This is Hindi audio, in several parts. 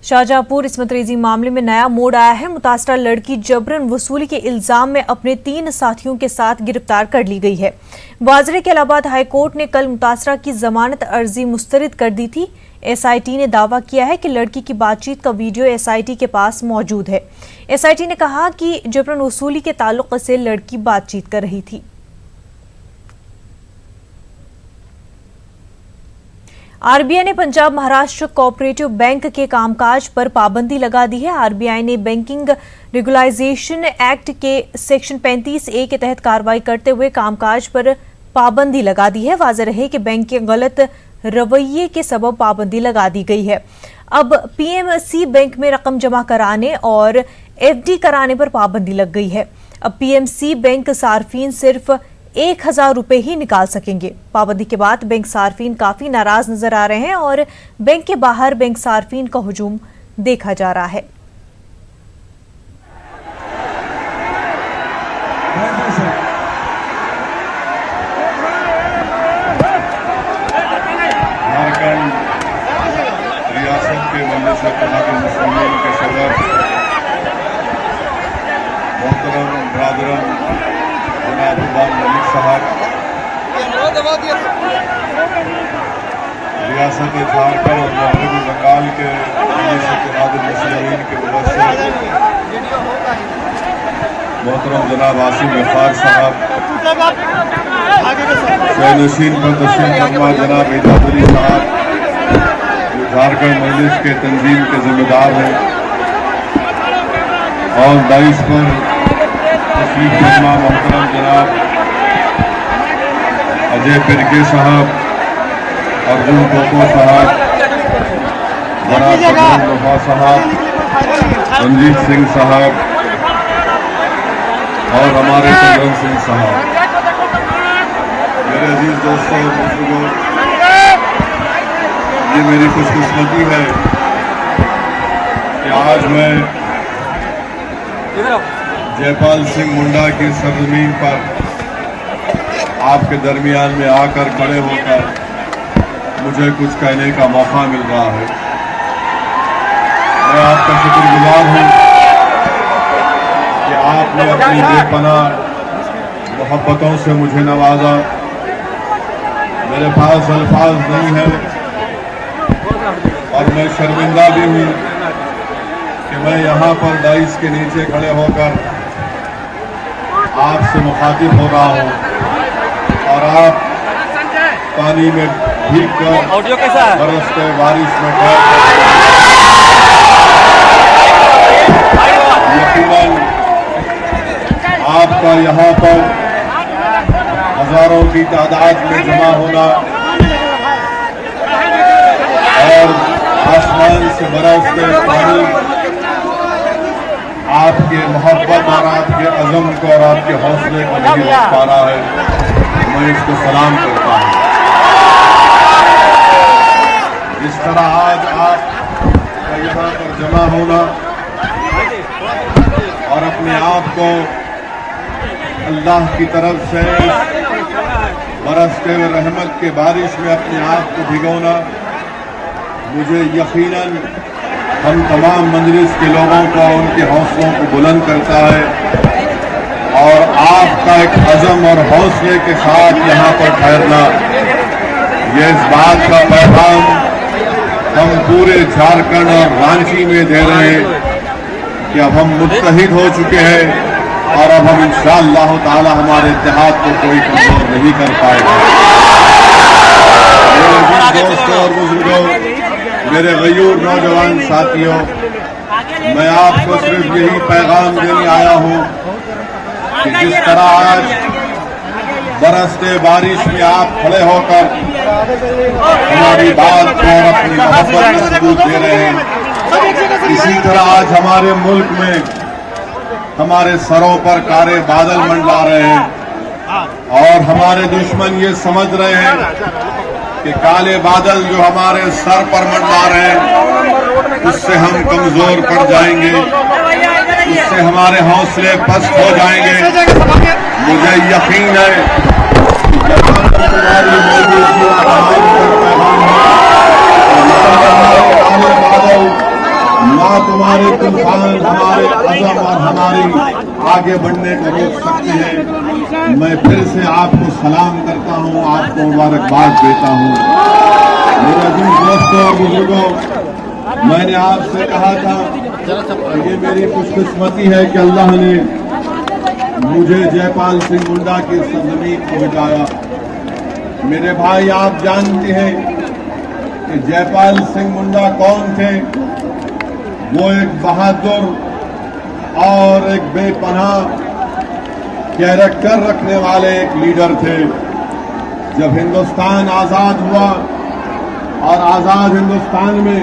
शाहजहांपुर इस्मत रेजी मामले में नया मोड़ आया है। मुतासरा लड़की जबरन वसूली के इल्जाम में अपने 3 साथियों के साथ गिरफ्तार कर ली गई है। वाजरे के इलाहाबाद हाई कोर्ट ने कल मुतासरा की जमानत अर्जी मुस्तरद कर दी थी। एसआईटी ने दावा किया है कि लड़की की बातचीत का वीडियो एसआईटी के पास मौजूद है। एसआईटी ने कहा कि जबरन वसूली के ताल्लुक से लड़की बातचीत कर रही थी। आरबीआई ने पंजाब महाराष्ट्र कोऑपरेटिव बैंक के कामकाज पर पाबंदी लगा दी है। आरबीआई ने बैंकिंग रेगुलाइजेशन एक्ट के सेक्शन 35A के तहत कार्रवाई करते हुए कामकाज पर पाबंदी लगा दी है। वाज़ेह रहे कि बैंक के गलत रवैये के सबब पाबंदी लगा दी गई है। अब पीएमसी बैंक में रकम जमा कराने और एफडी कराने पर पाबंदी लग गई है। अब पीएमसी बैंक सार्फिन सिर्फ 1000 रुपए ही निकाल सकेंगे। पाबंदी के बाद बैंक सार्फिन काफी नाराज नजर आ रहे हैं और बैंक के बाहर बैंक सार्फिन का हुजूम देखा जा रहा है। झारखंड रियासत के मजलिस मुस्लिमीन के सदर मोहतरम बरादरन जनाब मलिक साहब, रियासत झारखंड और मगरबी बंगाल के मुस्लिमीन के मुबस्सिर मोहतरम जनाब आसिम गफ्फार साहब, शहनशीन पर तशरीफ फरमा जनाब एजाज अली साहब जो झारखंड मजलिस के तंजीम के जिम्मेदार हैं, और दाइश पर तशरीफ फरमा मोहतरम जनाब अजय पिरके साहब, अर्जुन टोको साहब, जनाब वफा साहब, रंजीत सिंह साहब और हमारे चंद्रन सिंह साहब। मेरे अजीज दोस्तों और बुजुर्गों, ये मेरी खुशकिस्मती है कि आज मैं जयपाल सिंह मुंडा की सरजमीन पर आपके दरमियान में आकर खड़े होकर मुझे कुछ कहने का मौका मिल रहा है। मैं आपका शुक्रगुजार हूं कि आपने अपनी बेपनाह मोहब्बतों से मुझे नवाजा। मेरे पास अल्फाज नहीं है और मैं शर्मिंदा भी हूं कि मैं यहाँ पर दाइश के नीचे खड़े होकर आपसे मुखातिब हो रहा हूँ और आप पानी में भीग कर बरसते बारिश में यकीनन आपका यहाँ पर हजारों की तादाद में जमा होना और आसमान से बरसते पानी आपके मोहब्बत और आपके अज़म को और आपके हौसले को नहीं रोक पा रहा है। मैं इसको सलाम करता हूँ। जिस तरह आज आप यहाँ पर जमा होना और अपने आप को अल्लाह की तरफ से बरसते हुए रहमत के बारिश में अपने आप को भिगोना, मुझे यकीनन हम तमाम मजलिस के लोगों को उनके हौसलों को बुलंद करता है और आपका एक अज़म और हौसले के साथ यहाँ पर ठहरना, ये इस बात का पैगाम हम पूरे झारखंड और रांची में दे रहे हैं कि अब हम मुत्तहिद हो चुके हैं और अब हम इंशाअल्लाह ताला हमारे इत्तेहाद को कोई कमजोर नहीं कर पाएगा। मेरे दोस्तों और बुजुर्गों, मेरे गयूर नौजवान साथियों, मैं आपको सिर्फ यही पैगाम देने आया हूँ कि जिस तरह आज बरसते बारिश में आप खड़े होकर हमारी बात को और अपनी मोहब्बत में सबूत दे रहे हैं, इसी तरह आज हमारे मुल्क में हमारे सरों पर काले बादल मंडरा रहे हैं और हमारे दुश्मन ये समझ रहे हैं कि काले बादल जो हमारे सर पर मंडरा रहे हैं उससे हम कमजोर पड़ जाएंगे, उससे हमारे हौसले पस्त हो जाएंगे। मुझे यकीन है आगे बढ़ने को रोक सकते हैं। मैं फिर से आपको सलाम करता हूं, आपको मुबारकबाद देता हूं। मेरे अजीज दोस्तों और बुजुर्गों, मैंने आपसे कहा था ये मेरी खुशकिस्मती है कि अल्लाह ने मुझे जयपाल सिंह मुंडा की सरजमीन को बिठाया। मेरे भाई, आप जानते हैं कि जयपाल सिंह मुंडा कौन थे। वो एक बहादुर और एक बेपनाह कैरेक्टर रखने वाले एक लीडर थे। जब हिंदुस्तान आजाद हुआ और आजाद हिंदुस्तान में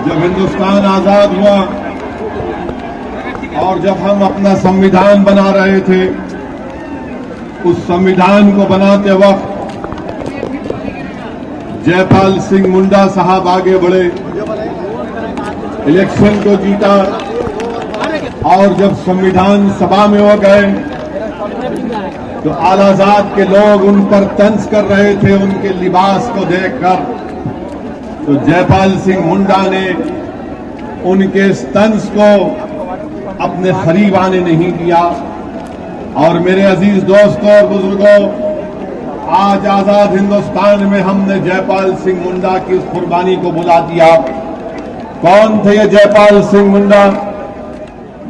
जब हिंदुस्तान आजाद हुआ और जब हम अपना संविधान बना रहे थे, उस संविधान को बनाते वक्त जयपाल सिंह मुंडा साहब आगे बढ़े, इलेक्शन को जीता और जब संविधान सभा में हो गए तो आलाजाद के लोग उन पर तंज कर रहे थे उनके लिबास को देखकर। तो जयपाल सिंह मुंडा ने उनके इस तंज को अपने करीब आने नहीं दिया। और मेरे अजीज दोस्तों और बुजुर्गों, आज आजाद हिंदुस्तान में हमने जयपाल सिंह मुंडा की इस कुर्बानी को बुला दिया। कौन थे ये जयपाल सिंह मुंडा?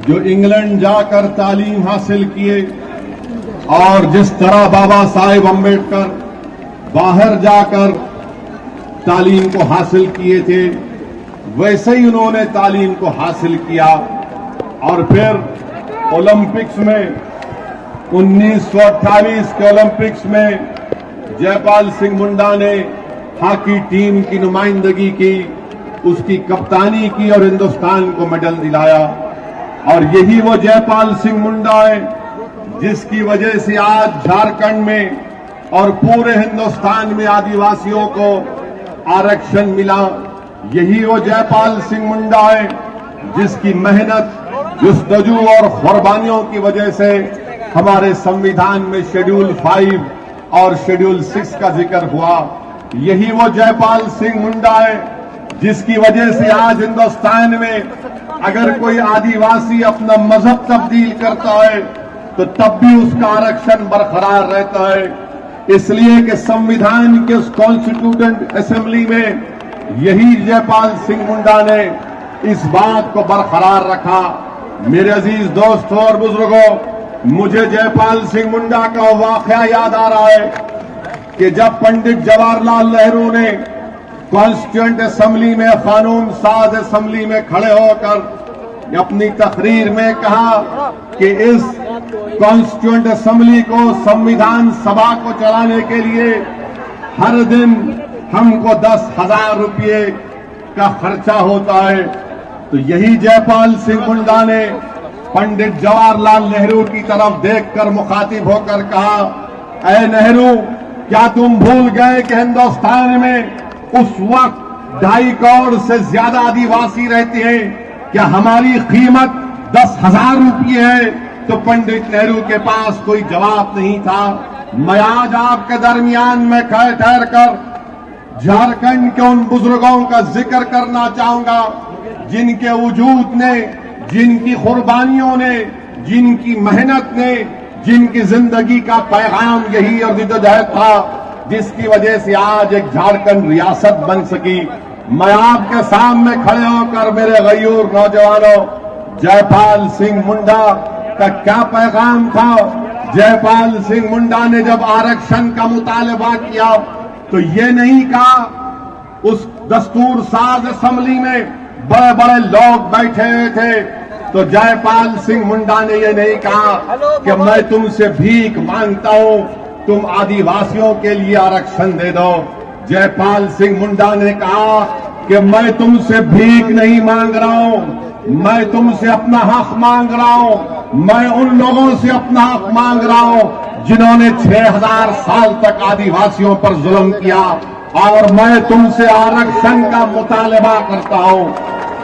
जो इंग्लैंड जाकर तालीम हासिल किए और जिस तरह बाबा साहेब अम्बेडकर बाहर जाकर तालीम को हासिल किए थे, वैसे ही उन्होंने तालीम को हासिल किया। और फिर ओलंपिक्स में 1928 के ओलंपिक्स में जयपाल सिंह मुंडा ने हॉकी टीम की नुमाइंदगी की, उसकी कप्तानी की और हिंदुस्तान को मेडल दिलाया। और यही वो जयपाल सिंह मुंडा है जिसकी वजह से आज झारखंड में और पूरे हिंदुस्तान में आदिवासियों को आरक्षण मिला। यही वो जयपाल सिंह मुंडा है जिसकी मेहनत, जुस्तजू और कुर्बानियों की वजह से हमारे संविधान में शेड्यूल 5 और शेड्यूल 6 का जिक्र हुआ। यही वो जयपाल सिंह मुंडा है जिसकी वजह से आज हिंदुस्तान में अगर कोई आदिवासी अपना मजहब तब्दील करता है तो तब भी उसका आरक्षण बरकरार रहता है। इसलिए कि संविधान के उस कॉन्स्टिट्यूटेंट असेंबली में यही जयपाल सिंह मुंडा ने इस बात को बरकरार रखा। मेरे अजीज दोस्तों और बुजुर्गों, मुझे जयपाल सिंह मुंडा का वाकया याद आ रहा है कि जब पंडित जवाहरलाल नेहरू ने कॉन्स्टिट्यूएंट असेंबली में, कानून साज असेंबली में खड़े होकर अपनी तकरीर में कहा कि इस कॉन्स्टिट्यूएंट असेंबली को, संविधान सभा को चलाने के लिए हर दिन हमको 10,000 रुपये का खर्चा होता है। तो यही जयपाल सिंह मुंडा ने पंडित जवाहरलाल नेहरू की तरफ देखकर मुखातिब होकर कहा, ऐ नेहरू, क्या तुम भूल गए कि हिंदुस्तान में उस वक्त 2.5 करोड़ से ज्यादा आदिवासी रहते हैं? क्या हमारी कीमत 10,000 रुपये है? तो पंडित नेहरू के पास कोई जवाब नहीं था। मैं आज आपके दरमियान में ठहर कर झारखंड के उन बुजुर्गों का जिक्र करना चाहूंगा जिनके वजूद ने, जिनकी कुर्बानियों ने, जिनकी मेहनत ने, जिनकी जिंदगी का पैगाम यही और जद्दोजहद था, जिसकी वजह से आज एक झारखंड रियासत बन सकी। मैं आपके सामने खड़े होकर मेरे गयूर नौजवानों, जयपाल सिंह मुंडा का क्या पैगाम था? जयपाल सिंह मुंडा ने जब आरक्षण का मुतालबा किया तो ये नहीं कहा, उस दस्तूर साज असेंबली में बड़े बड़े लोग बैठे हुए थे, तो जयपाल सिंह मुंडा ने ये नहीं कहा कि मैं तुमसे भीख मांगता हूं, तुम आदिवासियों के लिए आरक्षण दे दो। जयपाल सिंह मुंडा ने कहा कि मैं तुमसे भीख नहीं मांग रहा हूं, मैं तुमसे अपना हक मांग रहा हूं। मैं उन लोगों से अपना हक मांग रहा हूं जिन्होंने 6000 साल तक आदिवासियों पर जुल्म किया, और मैं तुमसे आरक्षण का मुतालबा करता हूं।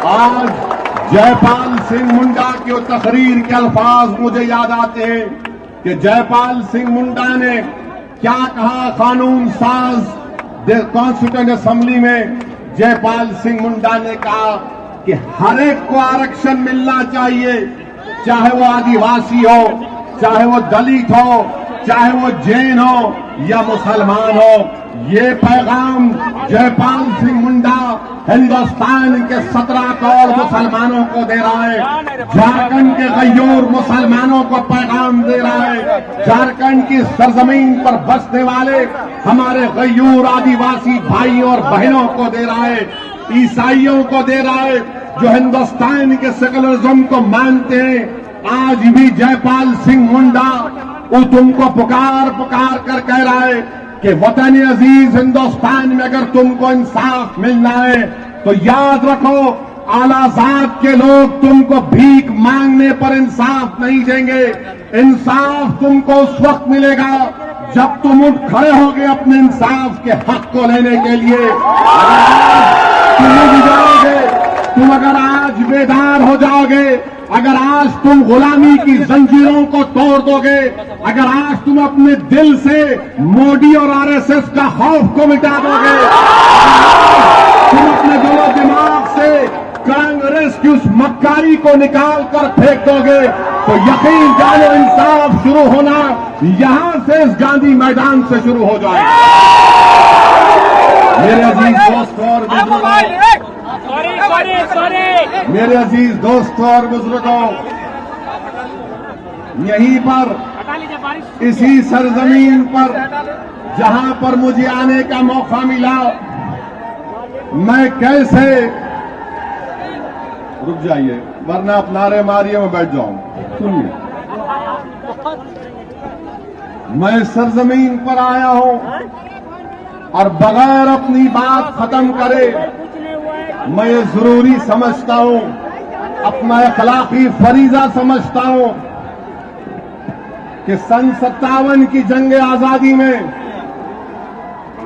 आज जयपाल सिंह मुंडा की तकरीर के अल्फाज मुझे याद आते हैं कि जयपाल सिंह मुंडा ने क्या कहा कानून साज कॉन्स्टिट्यूएंट असेंबली में। जयपाल सिंह मुंडा ने कहा कि हर एक को आरक्षण मिलना चाहिए, चाहे वो आदिवासी हो, चाहे वो दलित हो, चाहे वो जैन हो या मुसलमान हो। ये पैगाम जयपाल सिंह मुंडा हिंदुस्तान के 17 करोड़ मुसलमानों को दे रहा है, झारखंड के गयूर मुसलमानों को पैगाम दे रहा है, झारखंड की सरजमीन पर बसने वाले हमारे गयूर आदिवासी भाइयों और बहनों को दे रहा है, ईसाइयों को दे रहा है जो हिंदुस्तान के सेकुलरिज्म को मानते हैं। आज भी जयपाल सिंह मुंडा वो तुमको पुकार पुकार कर कह रहा है कि वतन अजीज हिंदुस्तान में अगर तुमको इंसाफ मिलना है तो याद रखो आलाजाद के लोग तुमको भीख मांगने पर इंसाफ नहीं देंगे। इंसाफ तुमको उस वक्त मिलेगा जब तुम उठ खड़े होगे अपने इंसाफ के हक को लेने के लिए। तुम उठ जाओगे, तुम अगर आज बेदार हो जाओगे, अगर आज तुम गुलामी की जंजीरों को तोड़ दोगे, अगर आज तुम अपने दिल से मोदी और आरएसएस का खौफ को मिटा दोगे, तुम अपने दिलो दिमाग से कांग्रेस की उस मक्कारी को निकाल कर फेंक दोगे, तो यकीन जानो इंसाफ शुरू होना यहां से इस गांधी मैदान से शुरू हो जाएगा। मेरे अजीज दोस्तों और बुजुर्गों, मेरे अजीज दोस्तों और बुजुर्गों, यहीं पर इसी सरजमीन पर जहां पर मुझे आने का मौका मिला, मैं कैसे रुक जाइए वरना आप नारे मारिए मैं बैठ जाऊं। सुनिए, मैं सरजमीन पर आया हूं और बगैर अपनी बात खत्म करे मैं ये जरूरी समझता हूं, अपना अखलाकी फरीजा समझता हूं कि सन 57 की जंग आजादी में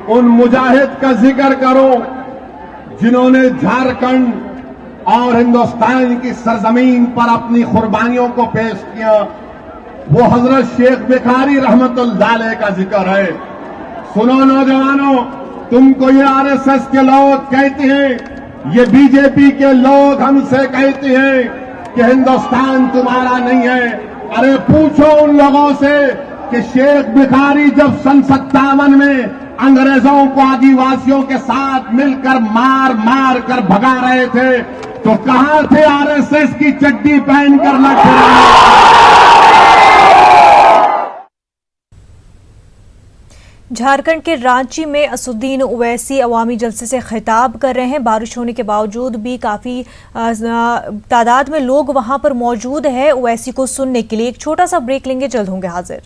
उन मुजाहिद का जिक्र करो जिन्होंने झारखंड और हिंदुस्तान की सरजमीन पर अपनी कुर्बानियों को पेश किया। वो हजरत शेख भिखारी रहमतुल्लाह अलैह का जिक्र है। सुनो नौजवानों, तुमको ये आरएसएस के लोग कहते हैं, ये बीजेपी के लोग हमसे कहते हैं कि हिंदुस्तान तुम्हारा नहीं है। अरे पूछो उन लोगों से कि शेख भिखारी जब सन 57 में अंग्रेजों को आदिवासियों के साथ मिलकर मार मार कर भगा रहे थे तो कहां थे आरएसएस की चड्डी पहनकर लड़ झारखंड के रांची में असुद्दीन ओवैसी अवामी जलसे से खिताब कर रहे हैं। बारिश होने के बावजूद भी काफ़ी तादाद में लोग वहां पर मौजूद है ओवैसी को सुनने के लिए। एक छोटा सा ब्रेक लेंगे, जल्द होंगे हाजिर।